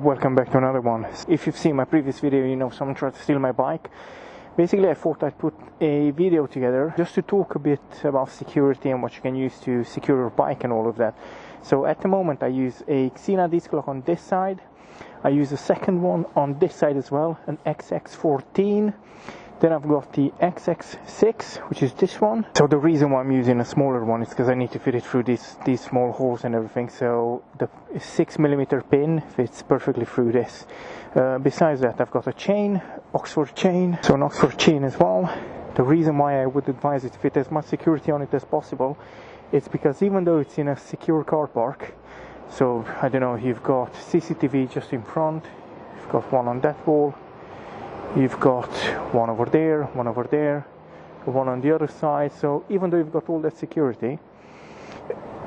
welcome back to another one. If you've seen my previous video, you know someone tried to steal my bike. Basically I thought I'd put a video together just to talk a bit about security and what you can use to secure your bike and all of that. So at the moment I use a Xena disc lock on this side. I use a second one on this side as well, an XX14. Then I've got the XX6, which is this one. So the reason why I'm using a smaller one is because I need to fit it through these small holes and everything. So the 6mm pin fits perfectly through this. Besides that, I've got a chain, Oxford chain. So an Oxford chain as well. The reason why I would advise it to fit as much security on it as possible, it's because even though it's in a secure car park, so I don't know, you've got CCTV just in front, you've got one on that wall, you've got one over there, one on the other side. So even though you've got all that security,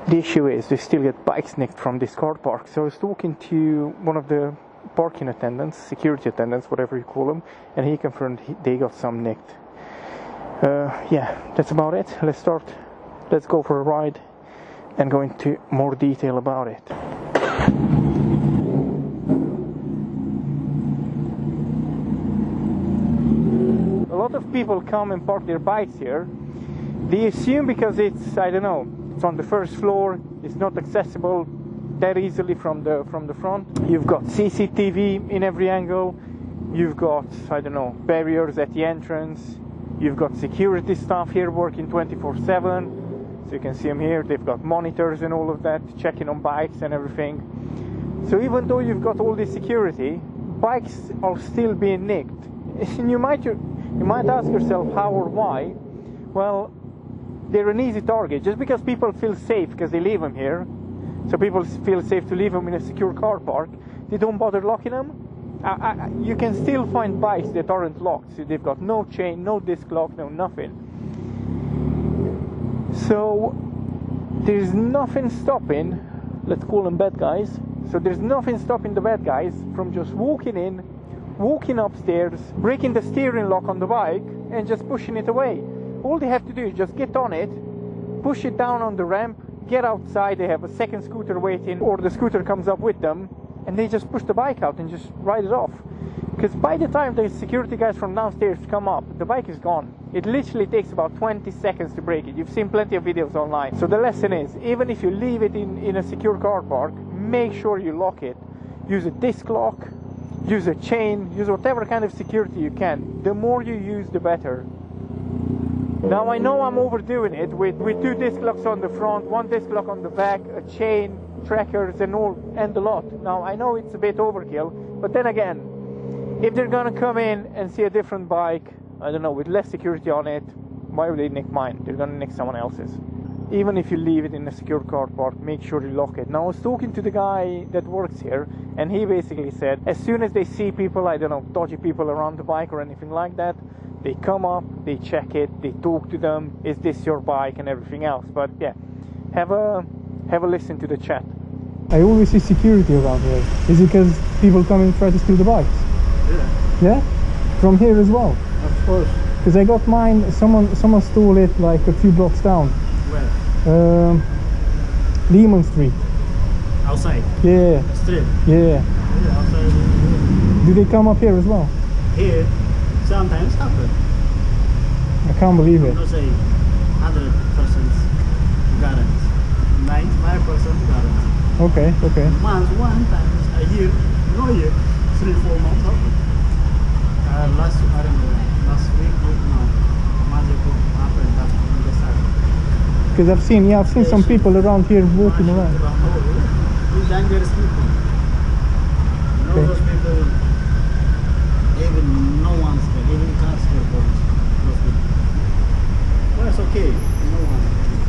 the issue is they still get bikes nicked from this car park. So I was talking to one of the parking attendants, security attendants, whatever you call them, and he confirmed they got some nicked. Yeah, that's about it. Let's go for a ride and go into more detail about it. A lot of people come and park their bikes here. They assume because it's, I don't know, it's on the first floor, it's not accessible that easily from the front. You've got CCTV in every angle. You've got, I don't know, barriers at the entrance. You've got security staff here working 24/7. So you can see them here. They've got monitors and all of that, checking on bikes and everything. So even though you've got all this security, bikes are still being nicked. And you might ask yourself how or why. Well, they're an easy target. Just because people feel safe because they leave them here, so people feel safe to leave them in a secure car park, they don't bother locking them. You can still find bikes that aren't locked. So they've got no chain, no disc lock, no nothing. So there's nothing stopping, let's call them bad guys. So there's nothing stopping the bad guys from just walking in, walking upstairs, breaking the steering lock on the bike and just pushing it away. All they have to do is just get on it, push it down on the ramp, get outside. They have a second scooter waiting, or the scooter comes up with them, and they just push the bike out and just ride it off. Because by the time the security guys from downstairs come up, the bike is gone. It literally takes about 20 seconds to break it. You've seen plenty of videos online. So the lesson is, even if you leave it in a secure car park, make sure you lock it. Use a disc lock, use a chain, use whatever kind of security you can. The more you use, the better. Now I know I'm overdoing it with 2 disc locks on the front, 1 disc lock on the back, a chain, trackers and the lot. Now I know it's a bit overkill, but then again, if they're gonna come in and see a different bike, I don't know, with less security on it, why would they nick mine? They're gonna nick someone else's. Even if you leave it in a secure car park, make sure you lock it. Now I was talking to the guy that works here, and he basically said as soon as they see people, I don't know, dodgy people around the bike or anything like that, they come up, they check it, they talk to them, is this your bike and everything else. But yeah, have a listen to the chat. I always see security around here. Is it because people come and try to steal the bikes? Yeah. Yeah? From here as well? Of course. Because I got mine, someone stole it like a few blocks down. Where? Demon Street. Outside? Yeah. The street? Yeah. Yeah, outside. Do they come up here as well? Here, sometimes happen. I can't believe it. Don't say 100% guarantee. 95% guarantee. Okay. One time a year, no year, 3-4 months happen. Last week, no, month ago happened on the side. Because I've seen some people around here walking around. Dangerous people. You know, those people, even no one's there, even cars here, those people. Well, it's okay, no one.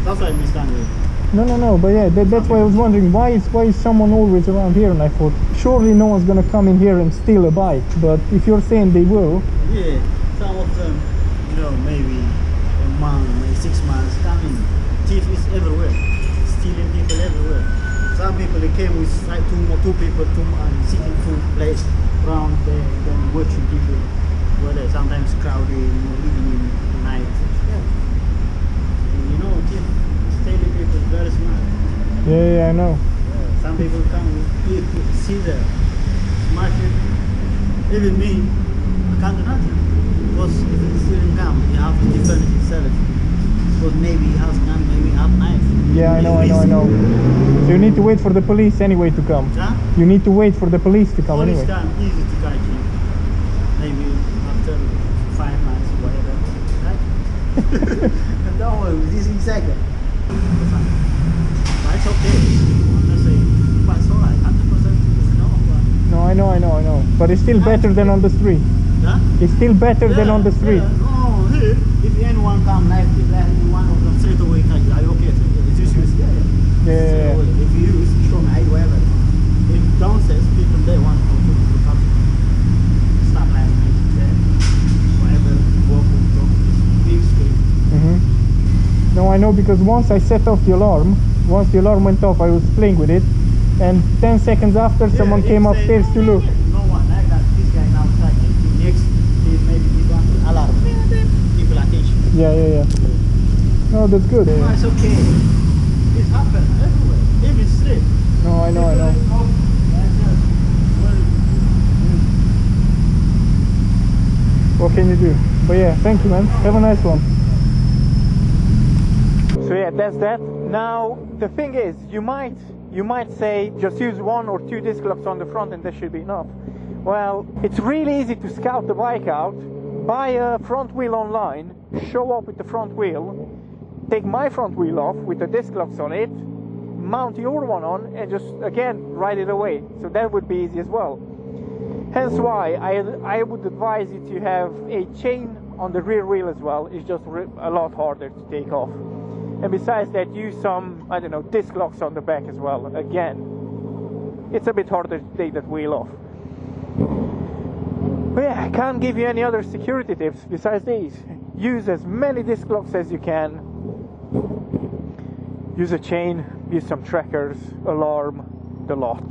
That's why I understand it. No, but yeah, that's why I was wondering, why is someone always around here? And I thought, surely no one's gonna come in here and steal a bike, but if you're saying they will... Yeah, some of them, you know, maybe a month, maybe 6 months, coming. Thief is everywhere, stealing people everywhere. Some people, they came with two people, sitting 2 places around there, then watching people, where they sometimes crowded, evening, night. Yeah. You know, thief. Stealing people is very smart. Yeah, I know. Yeah, some people come with scissors, smash it. Even me, I can't do nothing. Because if the steering gun, you have to defend it, sell it. Because maybe he has gun, maybe he has knife. Yeah, I know. So you need to wait for the police anyway to come. Huh? You need to wait for the police to come Police anyway. come easy to catch him. Maybe after 5 months, whatever. Right? Don't worry, this is second. But it's okay. I'm not saying, but it's alright. 100% is no. But No, I know. But it's still better than on the street. huh? It's still better than on the street. Yeah. No, here, if anyone come like this, one of them straight away catch you. Are you okay? It's just yeah. Yeah. So if you use strong height, whatever. If downstairs, people they want to look up. Stop like that. Whatever, walk, big street. No, I know, because once I set off the alarm, once the alarm went off, I was playing with it, and 10 seconds after, someone came upstairs to look. No one like that. This guy now like next, maybe people alarm. People attention. Yeah. No, that's good. No, it's okay. It happens everywhere, even street. No, I know. What can you do? But yeah, thank you, man. Have a nice one. So yeah, that's that. Now the thing is, you might say just use 1 or 2 disc locks on the front and that should be enough. Well, it's really easy to scout the bike out, buy a front wheel online, show up with the front wheel, take my front wheel off with the disc locks on it, mount your one on, and just again ride it away. So that would be easy as well. Hence why I would advise you to have a chain on the rear wheel as well. It's just a lot harder to take off. And besides that, use some, I don't know, disc locks on the back as well. Again, it's a bit harder to take that wheel off. But yeah, I can't give you any other security tips besides these. Use as many disc locks as you can. Use a chain, use some trackers, alarm, the lot.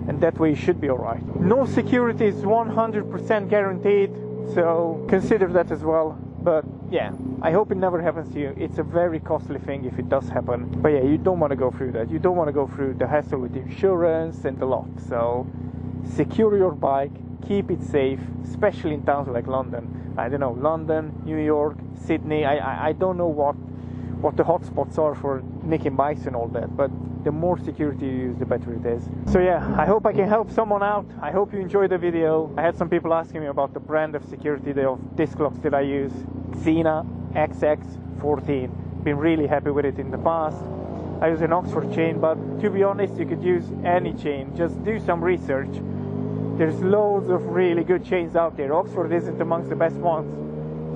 And that way you should be alright. No security is 100% guaranteed, so consider that as well. But yeah, I hope it never happens to you. It's a very costly thing if it does happen. But yeah, you don't want to go through that. You don't want to go through the hassle with insurance and the lot. So secure your bike, keep it safe, especially in towns like London. I don't know, London, New York, Sydney. I don't know what the hotspots are for nicking bikes and all that, but the more security you use, the better it is. So yeah, I hope I can help someone out. I hope you enjoyed the video. I had some people asking me about the brand of security of disc locks that I use. Xena XX14. Been really happy with it in the past. I use an Oxford chain, but to be honest, you could use any chain. Just do some research. There's loads of really good chains out there. Oxford isn't amongst the best ones.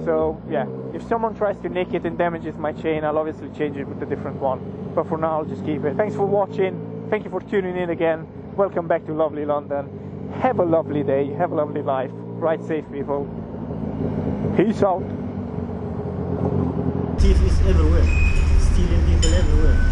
So yeah, if someone tries to nick it and damages my chain, I'll obviously change it with a different one. But for now, I'll just keep it. Thanks for watching. Thank you for tuning in again. Welcome back to lovely London. Have a lovely day. Have a lovely life. Ride safe, people. Peace out. Thieves is everywhere. Stealing people everywhere.